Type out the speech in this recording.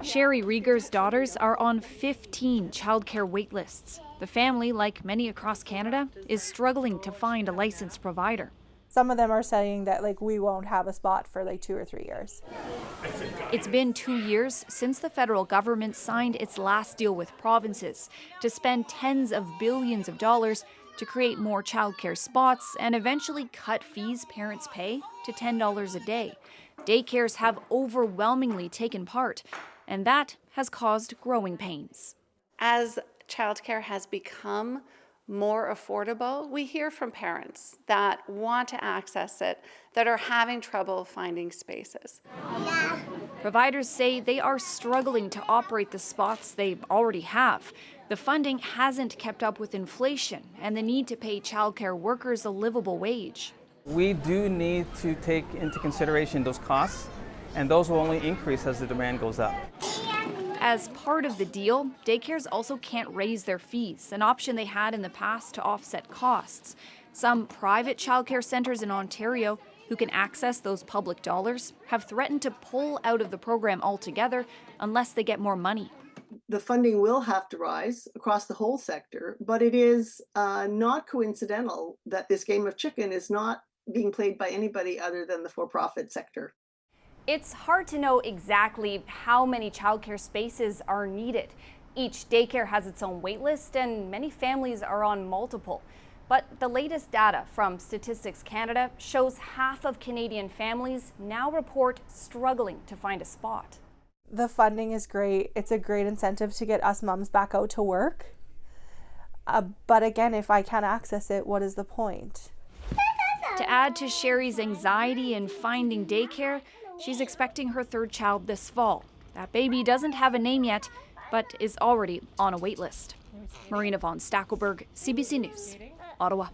Sherry Rieger's daughters are on 15 childcare waitlists. The family, like many across Canada, is struggling to find a licensed provider. Some of them are saying that we won't have a spot for 2 or 3 years. It's been 2 years since the federal government signed its last deal with provinces to spend tens of billions of dollars to create more childcare spots and eventually cut fees parents pay to $10 a day. Daycares have overwhelmingly taken part, and that has caused growing pains. As childcare has become more affordable, we hear from parents that want to access it, that are having trouble finding spaces. Providers say they are struggling to operate the spots they already have. The funding hasn't kept up with inflation and the need to pay childcare workers a livable wage. We do need to take into consideration those costs, and those will only increase as the demand goes up. As part of the deal, daycares also can't raise their fees, an option they had in the past to offset costs. Some private childcare centres in Ontario who can access those public dollars have threatened to pull out of the program altogether unless they get more money. The funding will have to rise across the whole sector, but it is not coincidental that this game of chicken is not being played by anybody other than the for-profit sector. It's hard to know exactly how many childcare spaces are needed. Each daycare has its own waitlist, and many families are on multiple. But the latest data from Statistics Canada shows half of Canadian families now report struggling to find a spot. The funding is great. It's a great incentive to get us moms back out to work. But again, if I can't access it, what is the point? To add to Sherry's anxiety in finding daycare, she's expecting her third child this fall. That baby doesn't have a name yet, but is already on a wait list. Marina von Stackelberg, CBC News, Ottawa.